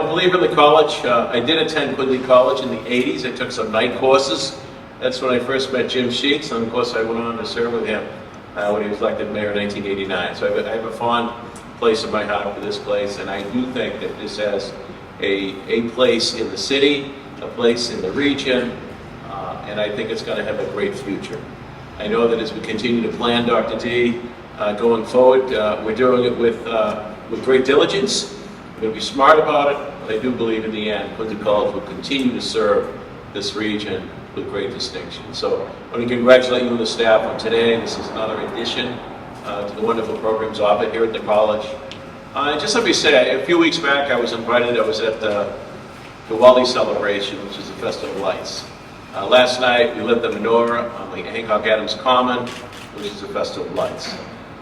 a believer in the college. I did attend Quincy College in the 80s. I took some night courses. That's when I first met Jim Sheets, and of course I went on to serve with him when he was elected mayor in 1989. So I have a fond place in my heart for this place, and I do think that this has a place in the city, a place in the region, and I think it's going to have a great future. I know that as we continue to plan Dr. D going forward, we're doing it with great diligence. We're going to be smart about it, but I do believe in the end, Quincy College will continue to serve this region with great distinction. So I want to congratulate you and the staff on today. This is another addition to the wonderful programs offered here at the college. Just let me say, a few weeks back I was invited, I was at the Diwali celebration, which is the Festival of Lights. Last night we lit the menorah on the Hancock Adams Common, which is the Festival of Lights.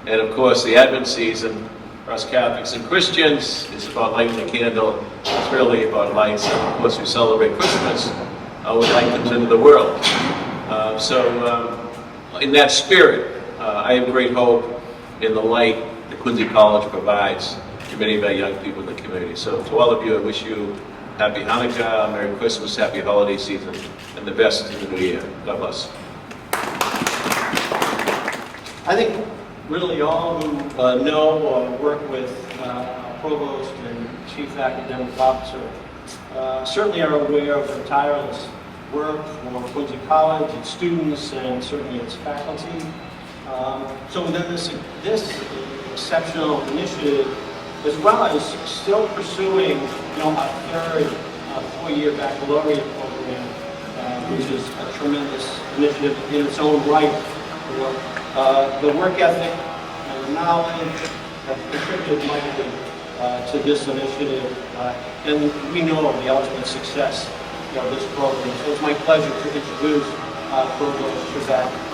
And of course the Advent season, for us Catholics and Christians, is about lighting the candle. It's really about lights, and of course we celebrate Christmas with light comes into the world. In that spirit, I have great hope in the light that Quincy College provides to many of our young people in the community. So to all of you, I wish you Happy Hanukkah, Merry Christmas, Happy Holiday Season, and the best in the new year. God bless. I think really all who know or work with Provost and Chief Academic Officer certainly are aware of the tireless work for Quincy College, its students, and certainly its faculty. So within this exceptional initiative, as well as still pursuing, a third four-year baccalaureate program, which is a tremendous initiative in its own right. The work ethic and the knowledge have contributed mightily to this initiative, and we know the ultimate success of this program. So it's my pleasure to introduce Provost Trezak.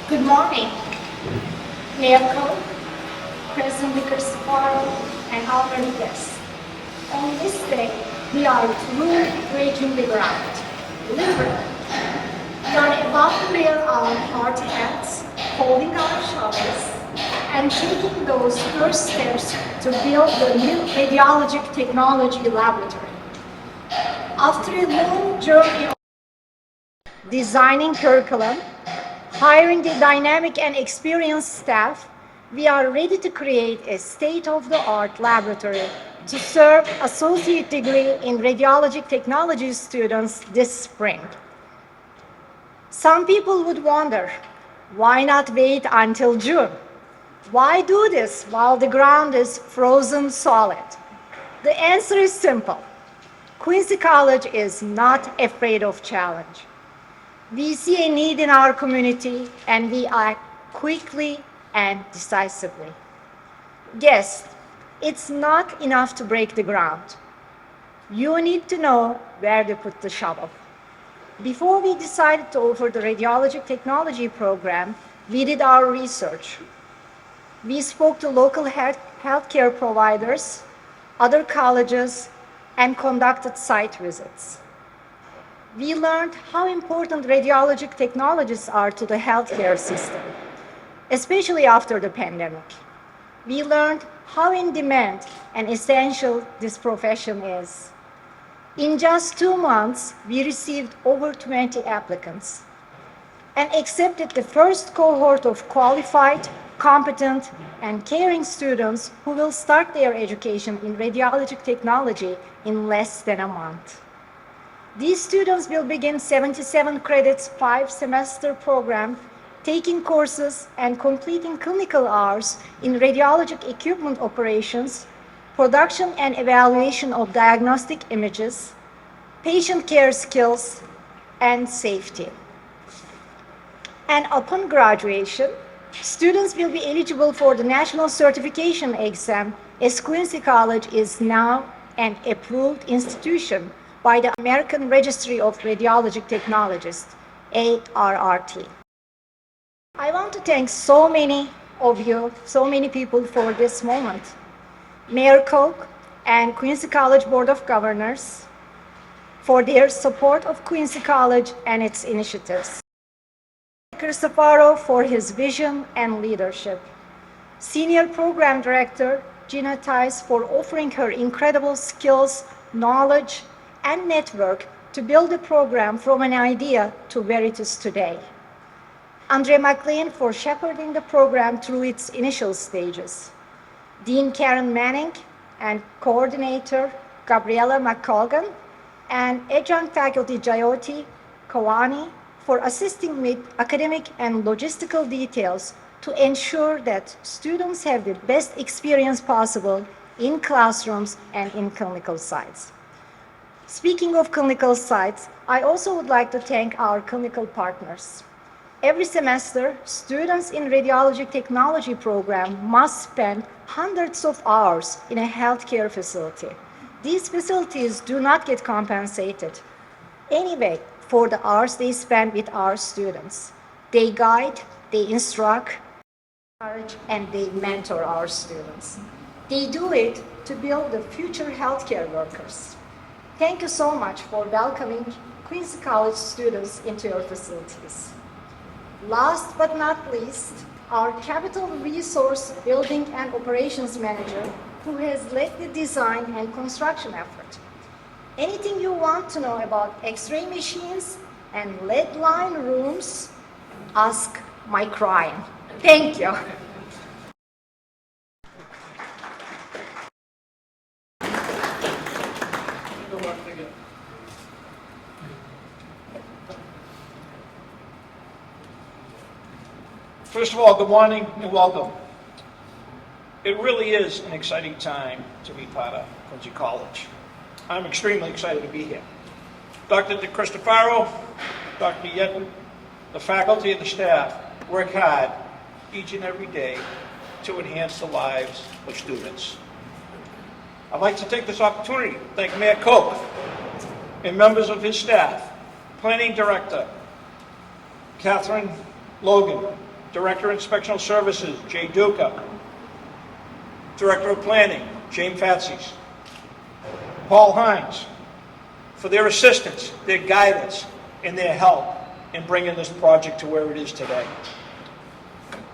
Good morning, Mayor Koch, President Vickers-Farrell, and honored guests. On this day, we are truly breaking the ground, literally. We are about to wear our hard hats, holding our shovels, and taking those first steps to build the new Radiologic Technology Laboratory. After a long journey of designing curriculum, hiring the dynamic and experienced staff, we are ready to create a state-of-the-art laboratory to serve associate degree in radiologic technology students this spring. Some people would wonder, why not wait until June? Why do this while the ground is frozen solid? The answer is simple. Quincy College is not afraid of challenge. We see a need in our community, and we act quickly and decisively. Guests, it's not enough to break the ground. You need to know where to put the shovel. Before we decided to offer the Radiologic Technology program, we did our research. We spoke to local healthcare providers, other colleges, and conducted site visits. We learned how important radiologic technologies are to the healthcare system, especially after the pandemic. We learned how in demand and essential this profession is. In just 2 months, we received over 20 applicants and accepted the first cohort of qualified, competent, and caring students who will start their education in radiologic technology in less than a month. These students will begin 77 credits, 5-semester program, taking courses and completing clinical hours in radiologic equipment operations, production and evaluation of diagnostic images, patient care skills, and safety. And upon graduation, students will be eligible for the National Certification Exam, as Quincy College is now an approved institution by the American Registry of Radiologic Technologists, ARRT. I want to thank so many of you, so many people for this moment. Mayor Koch, and Quincy College Board of Governors for their support of Quincy College and its initiatives. Cristofaro for his vision and leadership. Senior Program Director Gina Tice for offering her incredible skills, knowledge, and network to build the program from an idea to where it is today. Andre McLean for shepherding the program through its initial stages. Dean Karen Manning and Coordinator Gabriella McColgan, and adjunct faculty Jayoti Kawani for assisting with academic and logistical details to ensure that students have the best experience possible in classrooms and in clinical sites. Speaking of clinical sites, I also would like to thank our clinical partners. Every semester, students in radiology technology program must spend hundreds of hours in a healthcare facility. These facilities do not get compensated anyway for the hours they spend with our students. They guide, they instruct, encourage, and they mentor our students. They do it to build the future healthcare workers. Thank you so much for welcoming Quincy College students into your facilities. Last but not least, our Capital Resource Building and Operations Manager, who has led the design and construction effort. Anything you want to know about X-ray machines and lead line rooms, ask Mike Ryan. Thank you. First of all, good morning and welcome. It really is an exciting time to be part of Quincy College. I'm extremely excited to be here. Dr. DeCristofaro, Dr. Yetten, the faculty and the staff work hard each and every day to enhance the lives of students. I'd like to take this opportunity to thank Mayor Koch and members of his staff, Planning Director Catherine Logan, Director of Inspectional Services, Jay Duca, Director of Planning, James Fatsis, Paul Hines, for their assistance, their guidance, and their help in bringing this project to where it is today.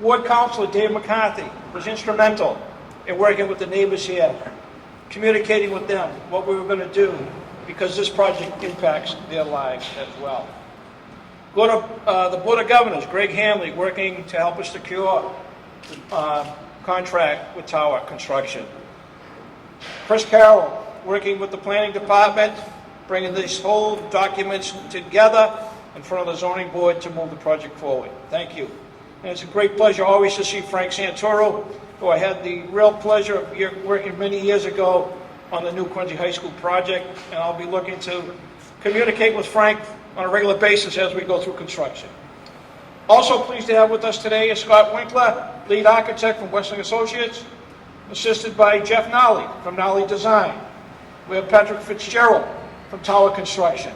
Ward Councilor Dave McCarthy was instrumental in working with the neighbors here, communicating with them what we were going to do, because this project impacts their lives as well. Go to the Board of Governors, Greg Hamley, working to help us secure the contract with Tower Construction. Chris Carroll, working with the Planning Department, bringing these whole documents together in front of the Zoning Board to move the project forward. Thank you. And it's a great pleasure always to see Frank Santoro, who I had the real pleasure of working many years ago on the new Quincy High School project, and I'll be looking to communicate with Frank on a regular basis as we go through construction. Also pleased to have with us today is Scott Winkler, lead architect from Westling Associates, assisted by Jeff Nolly from Nolly Design. We have Patrick Fitzgerald from Tower Construction,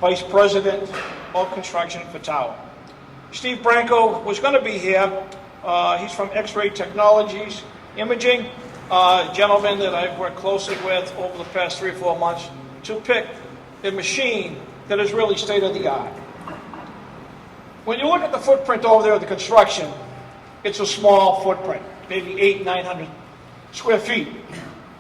Vice President of Construction for Tower. Steve Branco was going to be here. He's from X-Ray Technologies Imaging, a gentleman that I've worked closely with over the past 3 or 4 months to pick a machine that is really state-of-the-art. When you look at the footprint over there of the construction, it's a small footprint, maybe 800-900 square feet.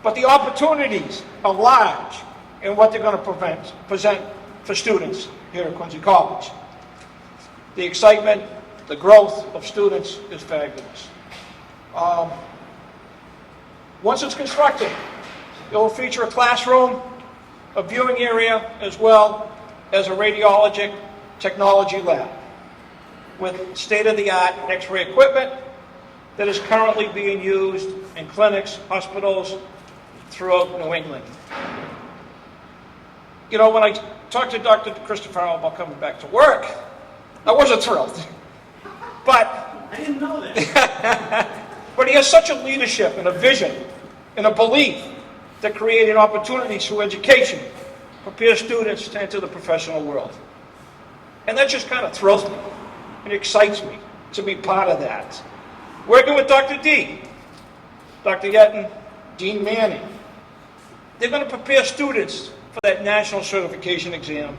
But the opportunities are large in what they're going to present for students here at Quincy College. The excitement, the growth of students is fabulous. Once it's constructed, it will feature a classroom, a viewing area, as well as a radiologic technology lab with state-of-the-art X-ray equipment that is currently being used in clinics, hospitals throughout New England. You know, when I talked to Dr. Cristofaro about coming back to work, I wasn't thrilled. But I didn't know that. but he has such a leadership and a vision and a belief that creating opportunities through education prepare students to enter the professional world. And that just kind of thrills me and excites me to be part of that. Working with Dr. D, Dr. Yetten, Dean Manning, They're going to prepare students for that national certification exam,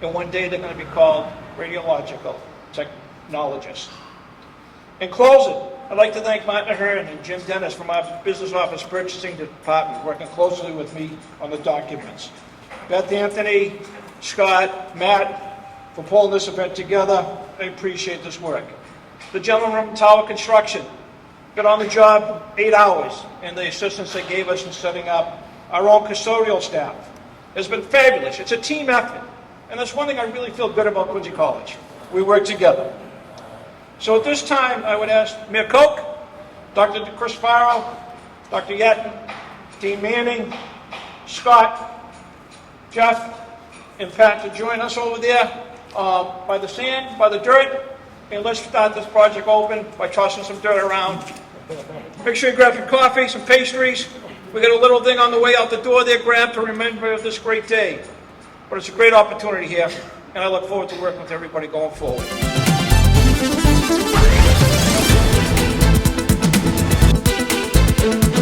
and one day they're going to be called radiological technologists. In closing, I'd like to thank Martin Ahern and Jim Dennis from our business office purchasing department, working closely with me on the documents. Beth Anthony, Scott, Matt, for pulling this event together. I appreciate this work. The gentleman from Tower Construction got on the job 8 hours, and the assistance they gave us in setting up our own custodial staff has been fabulous. It's a team effort, and that's one thing I really feel good about Quincy College. We work together. So at this time, I would ask Mayor Koch, Dr. DeCristofaro, Dr. Yatton, Dean Manning, Scott, Jeff, and Pat to join us over there by the sand, by the dirt, and let's start this project open by tossing some dirt around. Make sure you grab your coffee, some pastries. We got a little thing on the way out the door there, grab to remember this great day. But it's a great opportunity here, and I look forward to working with everybody going forward. Thank you.